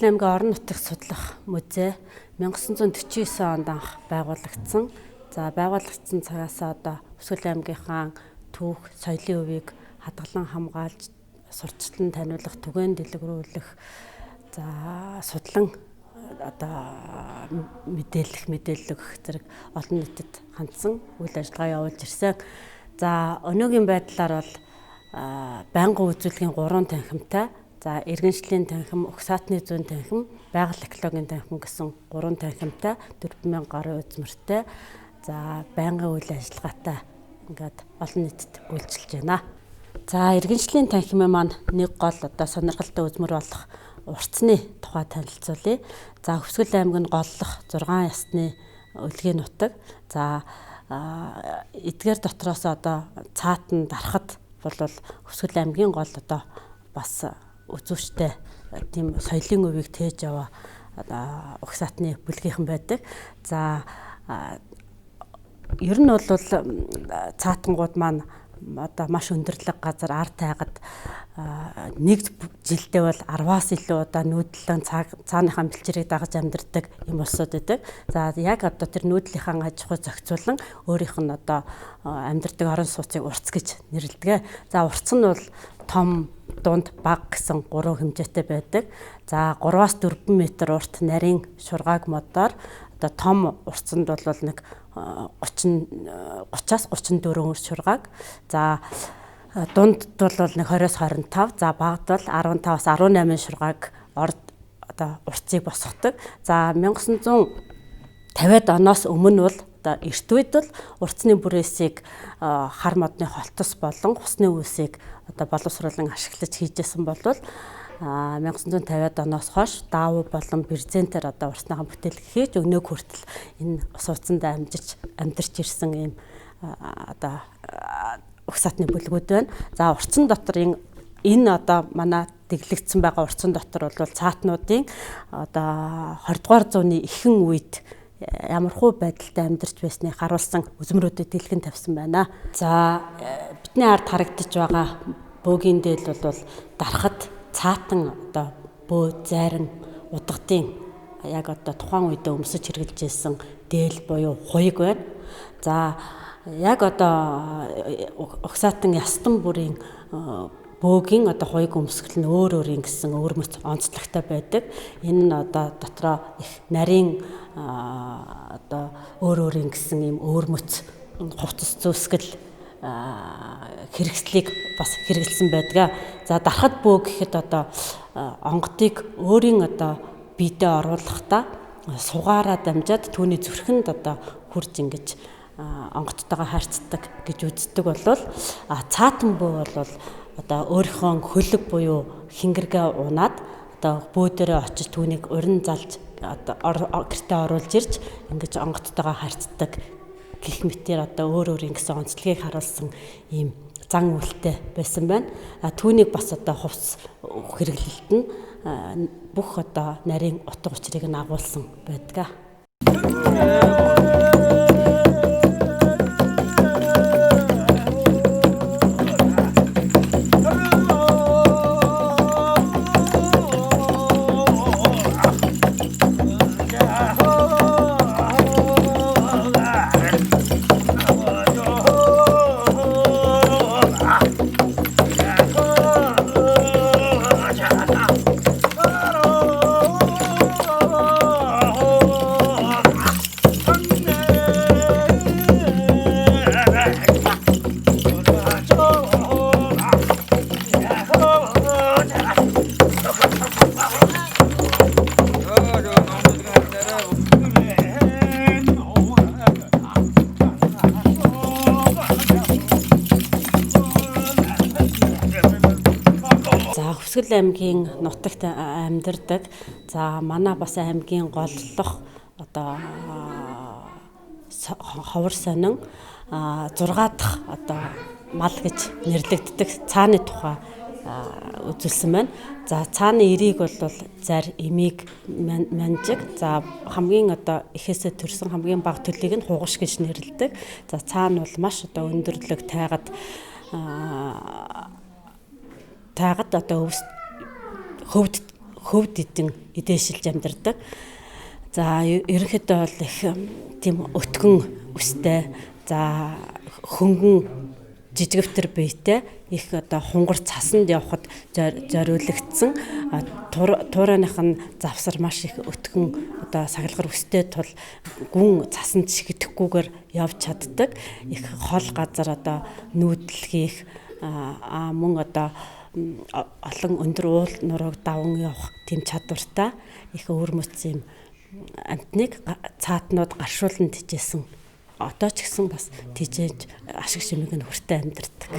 Хувьсгал аймгийн орон нутгийг судлах музей 1949 онд анх байгуулагдсан. За байгуулагдсан цагаас одоо Хувьсгал аймгийнхаа түүх, соёлын хувийг хадгалан хамгаалж, сурталчлан таниулах, түгээн дэлгэрүүлэх, за судлан одоо мэдээлэл өгөх зэрэг олон нийтэд хандсан үйл ажиллагаа явуулж ирсэн. За өнөөгийн байдлаар бол байнгын үзүүлгийн 3 танхимтай, за иргэншлийн танхим, угсаатны зүүн танхим, байгаль экологийн танхим гэсэн 3 танхимтай, 4000 гаруй үзмэртэй, за байнгын үйл ажиллагаатай ингээд олон нийтэд үйлчилж байна. За иргэншлийн танхимын маань нэг гол одоо сонирхолтой үзмэр болох уртсны тухай танилцуулъя. За Хувьсгал аймгийн голлох 6 ясны өлгийн нутаг. За эдгээр дотроос одоо цаатан дарахад бол Хувьсгал аймгийн гол одоо бас үзүүштэй тийм соёлын өвийг тээж яваа угсаатны бүлгийнхэн байдаг. За ер нь бол цаатангууд маань одоо маш өндөрлөг газар ар тайгад нэг жилдээ бол 10-аас илүү удаа нүүдлэн цааныхаа бэлчээрийг дагаж амьдардаг юм улсууд байдаг. За яг одоо тэр нүүдлийнхаа аж ахуй зохицуулан өөрийнх нь одоо амьдардаг орон сууцыг уртс гэж нэрлэдэг. За уртс нь бол том, дунд, бага гэсэн 3 хэмжээтэй байдаг. За 3-аас 4 м урт нарийн шургааг модоор одоо том уртсанд бол нэг 30-аас 34 шургааг. За дунд бол нэг 20-аас 25, за багад бол 15-аас 18 шургааг одоо уртсыг босгодог. За 1950-ад оноос өмнө бол одоо эрт үед бол уртсны бүрээсийг хар модны холтос болон хусны үүсийг одоо боловсруулан ашиглаж хийжсэн бол 1950-ад оноос хойш даав болон брезентээр одоо уртсныхаа бүтээлэг хийж өнөөг хүртэл энэ суудсанд амьдарч ирсэн ийм одоо угсаатны бүлгүүд байна. За уртсан дотор энэ одоо манай дэглэгдсэн байгаа уртсан дотор бол цаатнуудын одоо 20 дугаар зууны ихэнх үед ямархуу байдалтай амьдарч байсныг харуулсан үзмрүүдэд дэлгэн тавьсан байна. За бидний ард харагдаж байгаа бөөгийн дээл бол дарахад цаатан одоо бөө зайран удгадын яг одоо тухайн үедээ өмсөж хэрэгжилжсэн дээл буюу хуйг байна. За яг одоо угсаатан ястан бүрийн бөөгийн одоо хуйг өмсгөл нь өөр ингэсэн өөрмөц онцлогтой байдаг. Энэ нь одоо дотроо их нарийн одоо өөр ингэсэн ийм өөрмөц хувцас зөөсгөл хэрэгслийг бас хэрэгэлсэн байдаг. За дарахад бөө гэхэд одоо онгодыг өөрийн одоо биедээ оруулахдаа сугаараа дамжаад түүний зүрхэнд одоо хурж ингэж онгодтойгоо харьцдаг гэж үздэг болвол цаатан бөө бол одоо өөрийнхөө хөлөг буюу хингэргээ унаад одоо бөө дээрээ очиж түүнийг урин залж одоо гэртээ оруулж ирж ингэж онгодтойгоо харьцдаг гэх мэтээр одоо өөр ингэсэн онцлогийг харуулсан ийм зан үйлтэй байсан байна. Түүнийг бас одоо хувцс хэрэглэлт нь бүх одоо нарийн утга учирыг нь агуулсан байдаг. Хувьсгал аймгийн нутагт амьдардаг. За манай бас аймгийн голлох одоо ховор сонин 6 дахь одоо мал гэж нэрлэгддэг цааны тухай үзүүлсэн байна. За цааны эрийг бол зар, эмийг, манжиг. За хамгийн одоо ихээсээ төрсэн хамгийн бага төлөгийг нь хугаш гэж нэрлэдэг. За цаана бол маш одоо өндөрлөг тайгад одоо хөвд идэн эдээшилж амьдардаг. За ерөнхийдөө бол их тийм өтгөн үстэй, за хөнгөн жижигвтер биетэй, их одоо хунгар цасанд явахад зориулагдсан. Туурайных нь завсар маш их өтгөн одоо сагалгар үстэй тул гүн цасанд шигдэхгүйгээр явж чаддаг. Их хол газар одоо нүүдэл хийх мөн одоо олон өндөр уул нурууг даван явах тийм чадвартай, их өвөр мөц юм амтныг цаатнууд гаршуулан тижээсэн. Одоо ч гэсэн бас тижээж ашиг шимийг нь хүртэ амьдардаг.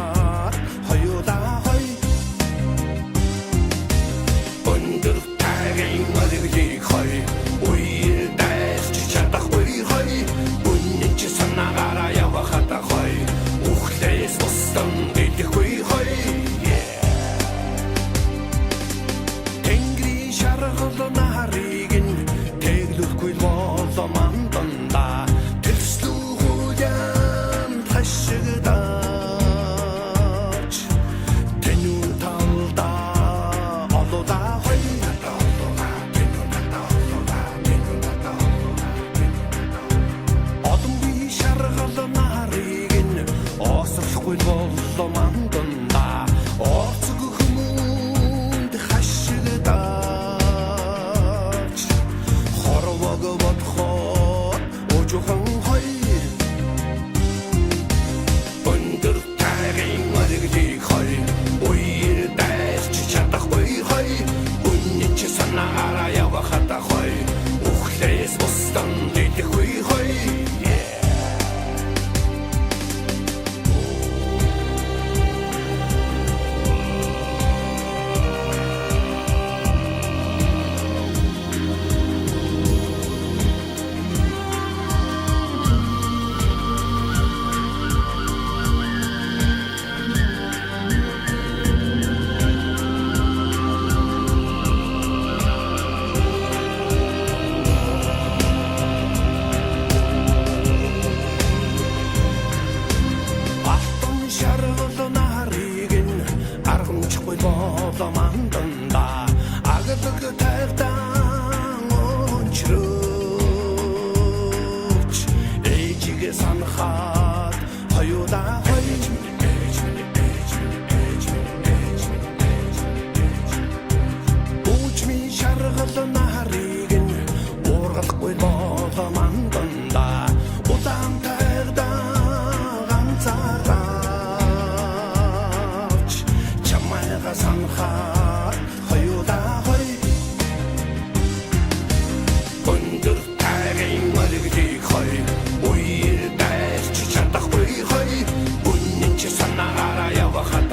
санахаар хоёулаа хой өндөр тагийн мөрөглийг хой үйл дайрч чадахгүй хой үнэн чи санаагаараа явахад хой ухлээс бусдам идэхгүй хой тэнгэрийн шаргал нарыг нь тэглүүлэхгүй болоо манданда тэрслүүхүйн ташигдаач тэнүү талда олоодаа хой одон би шаргал нарыг нь осохгүй болоо манданда орцог хүмүүнд хашигдаач хорвог бодхоо ожохон хой өндөр тагийн мөрөглийг хой үер дайрч чадахгүй хой үнэн чи санаараа явахад хой ухлээс бусдам идэхгүй хой алтан шаргал нарыг нь аргамжихгүй болоо манданда агадаг тайртан өнчрөөч ээжигээ санахад хоёулаа хой үучми шаргал нарыг нь уургалахгүй болоо манданда удаан тайртан ганцаараач чамайга санахад хоёулаа хой өндөр тагийн мөрөглийг хой үер дайрч чадахгүй хой үнэн чи санаагаараа явахад